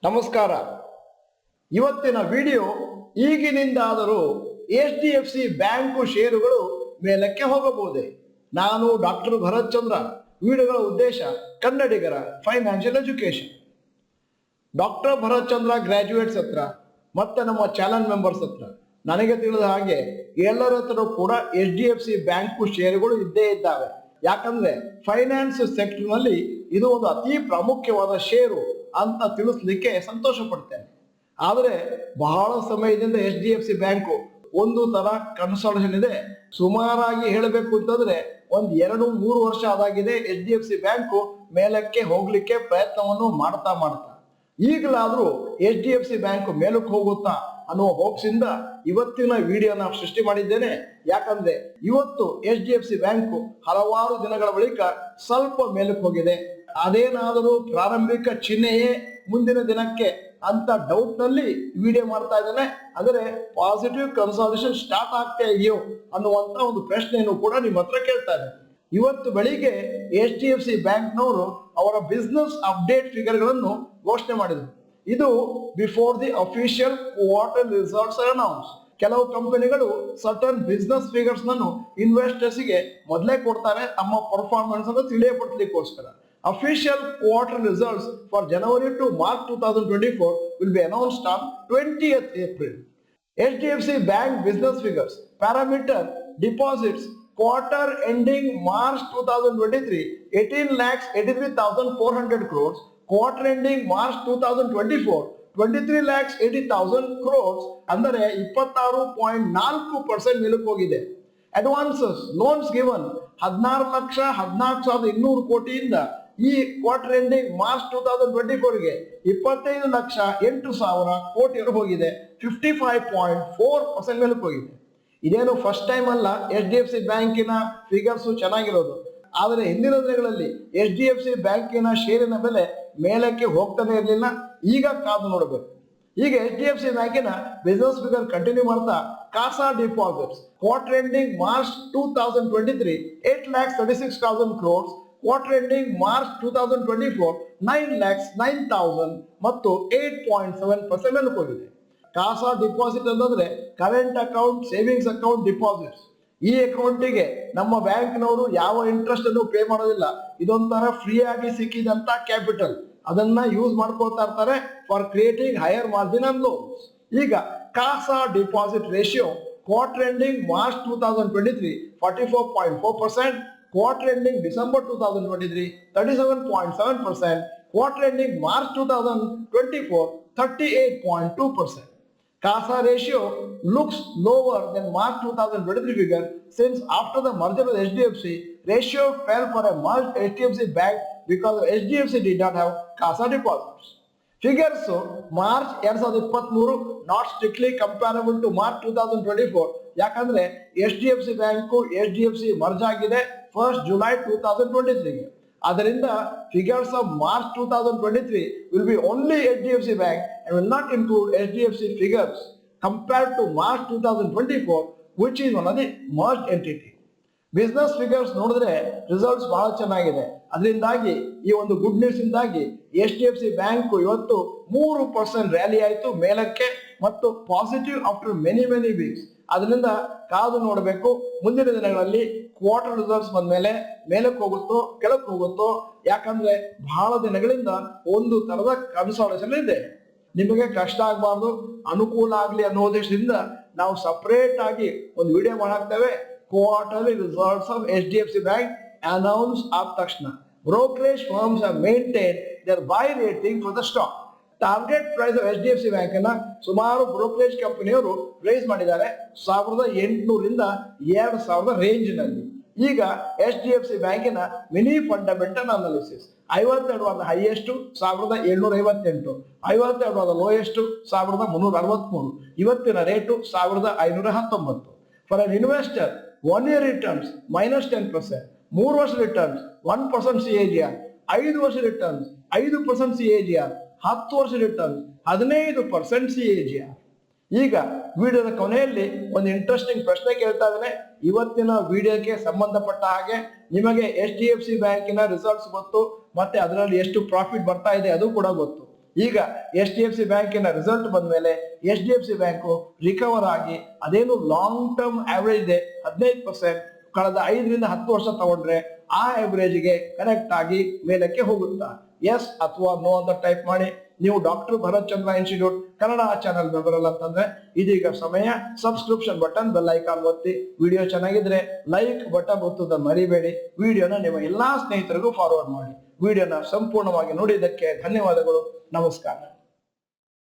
ನಮಸ್ಕಾರ. ಇವತ್ತಿನ video ಈಗಿನಿಂದಾದರೂ HDFC bank ಷೇರುಗಳು ಮೇಲಕ್ಕೆ ಹೋಗಬಹುದೇ? ನಾನು ಡಾಕ್ಟರ್ ಭರತ್ ಚಂದ್ರ. ವಿಡಿಯೋಗಳ ಉದ್ದೇಶ ಕನ್ನಡಿಗರ ಫೈನಾನ್ಷಿಯಲ್ ಎಜುಕೇಶನ್. ಡಾಕ್ಟರ್ ಭರತ್ ಚಂದ್ರ ಗ್ರಾಜ್ಯುಯೇಟ್ಸ್ ಹತ್ರ ಮತ್ತೆ ನಮ್ಮ ಚಾನಲ್ ಮೆಂಬರ್ಸ್ ಹತ್ರ ನನಗೆ ತಿಳಿದ ಹಾಗೆ ಎಲ್ಲರ ಹತ್ರ ಕೂಡ HDFC ಬ್ಯಾಂಕು ಷೇರುಗಳು ಇದ್ದೇ ಇದ್ದಾವೆ. ಯಾಕಂದ್ರೆ ಫೈನಾನ್ಸ್ ಸೆಕ್ಟರ್ ನಲ್ಲಿ ಇದು ಒಂದು ಅತಿ ಪ್ರಾಮುಖ್ಯವಾದ ಷೇರು ಅಂತ ತಿಳಿಸ್ಲಿಕ್ಕೆ ಸಂತೋಷ ಪಡ್ತೇನೆ. ಆದರೆ ಬಹಳ ಸಮಯದಿಂದ HDFC ಬ್ಯಾಂಕು ಒಂದು ತರ ಕನ್ಸಲ್ಟೇಷನ್ ಇದೆ. ಸುಮಾರಾಗಿ ಹೇಳಬೇಕು ಅಂತಂದ್ರೆ ಒಂದ್ 2-3 ವರ್ಷ ಆದಾಗಿದೆ HDFC ಬ್ಯಾಂಕು ಮೇಲಕ್ಕೆ ಹೋಗ್ಲಿಕ್ಕೆ ಪ್ರಯತ್ನವನ್ನು ಮಾಡ್ತಾ ಈಗಲಾದ್ರೂ HDFC ಬ್ಯಾಂಕು ಮೇಲಕ್ಕೆ ಹೋಗುತ್ತಾ ಅನ್ನುವ ಹೋಪ್ಸ್ ಇಂದ ಇವತ್ತಿನ ವಿಡಿಯೋನ ಸೃಷ್ಟಿ ಮಾಡಿದ್ದೇನೆ. ಯಾಕಂದ್ರೆ ಇವತ್ತು HDFC ಬ್ಯಾಂಕು ಹಲವಾರು ದಿನಗಳ ಬಳಿಕ ಸ್ವಲ್ಪ ಮೇಲಕ್ಕೆ ಹೋಗಿದೆ. ಅದೇನಾದರೂ ಪ್ರಾರಂಭಿಕ ಚಿಹ್ನೆಯೇ ಮುಂದಿನ ದಿನಕ್ಕೆ ಅಂತ ಡೌಟ್ ನಲ್ಲಿ ವಿಡಿಯೋ ಮಾಡ್ತಾ ಇದ್ದೇನೆ. ಆದರೆ ಪಾಸಿಟಿವ್ ಕನ್ಸಲ್ಟೇಷನ್ ಸ್ಟಾರ್ಟ್ ಆಗ್ತಾ ಇದೆಯೋ ಅನ್ನುವಂತ ಒಂದು ಪ್ರಶ್ನೆಯನ್ನು ಕೂಡ ನಿಮ್ಮ ಹತ್ರ ಕೇಳ್ತಾ ಇದ್ದೇನೆ. ಇವತ್ತು ಬೆಳಿಗ್ಗೆ HDFC ಬ್ಯಾಂಕ್ನವರು ಅವರ ಬಿಸ್ನೆಸ್ ಅಪ್ಡೇಟ್ ಫಿಗರ್ಗಳನ್ನು ಘೋಷಣೆ ಮಾಡಿದರು. ಇದು before the official quarter results announce. ಕೆಲವು ಕಂಪನಿಗಳು ಸರ್ಟನ್ ಬಿಸ್ನೆಸ್ ಫಿಗರ್ಸ್ ನನ್ನು ಇನ್ವೆಸ್ಟರ್ಸ್ ಗೆ ಮೊದಲೇ ಕೊಡ್ತಾರೆ ತಮ್ಮ ಪರ್ಫಾರ್ಮೆನ್ಸ್ ಅನ್ನು ತಿಳಿಯಪಡಿಸಲಿಕ್ಕೋಸ್ಕರ. Official quarter results for January to March 2024 will be announced on 20th April. HDFC Bank business figures. Parameter deposits quarter ending March 2023 18,83,400 crores. Quarter ending March 2024 23,80,000 crores. ಅಂದರೆ 26.4% ಮೇಲಕ್ಕೆ ಹೋಗಿದೆ. Advances loans given 16,14,200 ಕೋಟಿಯಿಂದ ಈ quarter ending March 2024ಗೆ 25,08,000 ಕೋಟಿಯವರು ಹೋಗಿದೆ. 55.4% ಮೇಲಕ್ಕೆ ಹೋಗಿದೆ. ಇದೇನು first time ಅಲ್ಲ HDFC ಬ್ಯಾಂಕಿನ ಫಿಗರ್ಸ್ ಚೆನ್ನಾಗಿರೋದು. ಆದರೆ ಹಿಂದಿನ ದಿನಗಳಲ್ಲಿ HDFC ಬ್ಯಾಂಕಿನ ಷೇರಿನ ಬೆಲೆ ಮೇಲಕ್ಕೆ ಹೋಗ್ತಾನೆ ಇರಲಿಲ್ಲ. ಈಗ ಕಾದು ನೋಡಬೇಕು. ಈಗ HDFC ಬ್ಯಾಂಕಿನ ಬಿಸಿನೆಸ್ ಫಿಗರ್ ಕಂಟಿನ್ಯೂ ಮಾಡ್ತಾ CASA deposits quarter ending March 2023 8,36,000 crores. Quarter ending March 2024 9,09,000 ಮತ್ತು 8.7% ಮೇಲೆ ಹೋಗಿದೆ. ಕಾಸಾ ಡಿಪಾಸಿಟ್ ಅಂತಂದ್ರೆ current account, savings account, deposits. ಈ ಅಕೌಂಟಿಗೆ ನಮ್ಮ ಬ್ಯಾಂಕ್ನವರು ಯಾವ ಇಂಟ್ರೆಸ್ಟ್ ಅನ್ನು ಪೇ ಮಾಡೋದಿಲ್ಲ. ಇದೊಂಥರ ಫ್ರೀ ಆಗಿ ಸಿಕ್ಕಿದಂತ ಕ್ಯಾಪಿಟಲ್. ಅದನ್ನ ಯೂಸ್ ಮಾಡ್ಕೊಳ್ತಾ ಇರ್ತಾರೆ for creating higher margin and loans. ಈಗ CASA deposit ratio quarter ending March 2023 44.4%, quarter ending December 2023 37.7%, quarter ending March 2024 38.2%. CASA ratio looks lower than March 2023 figure since after the merger with HDFC, ratio fell for a merged HDFC bank because HDFC did not have CASA deposits. Figures March 2023 not strictly comparable to March 2024. ಯಾಕಂದ್ರೆ HDFC bank HDFC merge ಆಗಿದೆ 1st July 2023ಗೆ. ಅದರಿಂದ figures of March 2023 will be only HDFC Bank and will not include HDFC figures compared to March 2024, which is one of the merged entity. Business figures ನೋಡಿದ್ರೆ results ಬಹಳ ಚೆನ್ನಾಗಿದೆ. ಅದರಿಂದಾಗಿ ಈ ಒಂದು good news ಇಂದಾಗಿ HDFC bank ಇವತ್ತು 3% rally ಆಯಿತು ಮೇಲಕ್ಕೆ ಮತ್ತು ಪಾಸಿಟಿವ್ ಆಫ್ಟರ್ ಮೆನಿ ವೀಕ್ಸ್. ಅದರಿಂದ ಕಾದು ನೋಡಬೇಕು ಮುಂದಿನ ದಿನಗಳಲ್ಲಿ ಕ್ವಾರ್ಟರ್ ರಿಸಲ್ಟ್ಸ್ ಬಂದ್ಮೇಲೆ ಮೇಲಕ್ಕೆ ಹೋಗುತ್ತೋ ಕೆಳಕ್ಕೆ ಹೋಗುತ್ತೋ. ಯಾಕಂದ್ರೆ ಬಹಳ ದಿನಗಳಿಂದ ಒಂದು ತರದ ಕನ್ಸಲ್ಟೇಷನ್ ಇದೆ. ನಿಮಗೆ ಕಷ್ಟ ಆಗಬಾರ್ದು, ಅನುಕೂಲ ಆಗ್ಲಿ ಅನ್ನೋ ಉದ್ದೇಶದಿಂದ ನಾವು ಸಪರೇಟ್ ಆಗಿ ಒಂದು ವಿಡಿಯೋ ಮಾಡಾಕ್ತೇವೆ. Quarterly results of HDFC bank announce ಆದ ತಕ್ಷಣ brokerage firms have maintain their buy rating for the stock. Target price of HDFC bank ಅನ್ನ ಸುಮಾರು ಬ್ರೋಕರೇಜ್ ಕಂಪನಿಯವರು ರೈಸ್ ಮಾಡಿದ್ದಾರೆ 1,800ರಿಂದ 2,000 ರೇಂಜ್ ನಲ್ಲಿ. ಈಗ HDFC ಬ್ಯಾಂಕಿನ mini fundamental analysis 52 highest 1,758, 52 lowest 1,363, ಇವತ್ತಿನ rate 1,519. For an investor 1 year returns -10%, 3 ವರ್ಷ ರಿಟರ್ನ್ಸ್ 1% CAGR, 5 ವರ್ಷ ರಿಟರ್ನ್ಸ್ 5% CAGR, 10 ವರ್ಷ ರಿಟರ್ನ್ಸ್ 15% CAGR. ಈಗ ವಿಡಿಯೋದ ಕೊನೆಯಲ್ಲಿ ಒಂದು ಇಂಟ್ರೆಸ್ಟಿಂಗ್ ಪ್ರಶ್ನೆ ಕೇಳ್ತಾ ಇದ್ದೇನೆ. ಇವತ್ತಿನ ವಿಡಿಯೋಕ್ಕೆ ಸಂಬಂಧಪಟ್ಟ ಹಾಗೆ ನಿಮಗೆ HDFC ಬ್ಯಾಂಕಿನ ರಿಸಲ್ಟ್ಸ್ ಗೊತ್ತು, ಮತ್ತೆ ಅದರಲ್ಲಿ ಎಷ್ಟು ಪ್ರಾಫಿಟ್ ಬರ್ತಾ ಇದೆ ಅದು ಕೂಡ ಗೊತ್ತು. ಈಗ HDFC ಬ್ಯಾಂಕಿನ ರಿಸಲ್ಟ್ ಬಂದ ಮೇಲೆ HDFC ಬ್ಯಾಂಕು ರಿಕವರ್ ಆಗಿ ಅದೇನು ಲಾಂಗ್ ಟರ್ಮ್ ಆವರೇಜ್ ಇದೆ 15%, ಕಳೆದ 5ರಿಂದ 10 ವರ್ಷ ತಗೊಂಡ್ರೆ ಆ ಅವರೇಜ್ಗೆ ಕನೆಕ್ಟ್ ಆಗಿ ಮೇಲಕ್ಕೆ ಹೋಗುತ್ತಾ. ಎಸ್ ಅಥವಾ ನೋ ಅಂತ ಟೈಪ್ ಮಾಡಿ. ನೀವು ಡಾಕ್ಟರ್ ಭರತ್ ಚಂದ್ರ ಇನ್ಸ್ಟಿಟ್ಯೂಟ್ ಕನ್ನಡ ಚಾನೆಲ್ ಮೆಂಬರ್ ಅಲ್ಲ ಅಂತಂದ್ರೆ ಇದೀಗ ಸಮಯ ಸಬ್ಸ್ಕ್ರಿಪ್ಷನ್ ಬಟನ್ ಬೆಲ್ ಐಕಾನ್ ಒತ್ತಿ. ವಿಡಿಯೋ ಚೆನ್ನಾಗಿದ್ರೆ ಲೈಕ್ ಬಟನ್ ಒತ್ತುವುದನ್ನು ಮರಿಬೇಡಿ. ವಿಡಿಯೋನ ನಿಮ್ಮ ಎಲ್ಲಾ ಸ್ನೇಹಿತರಿಗೂ ಫಾರ್ವರ್ಡ್ ಮಾಡಿ. ವಿಡಿಯೋನ ಸಂಪೂರ್ಣವಾಗಿ ನೋಡಿದ್ದಕ್ಕೆ ಧನ್ಯವಾದಗಳು. ನಮಸ್ಕಾರ.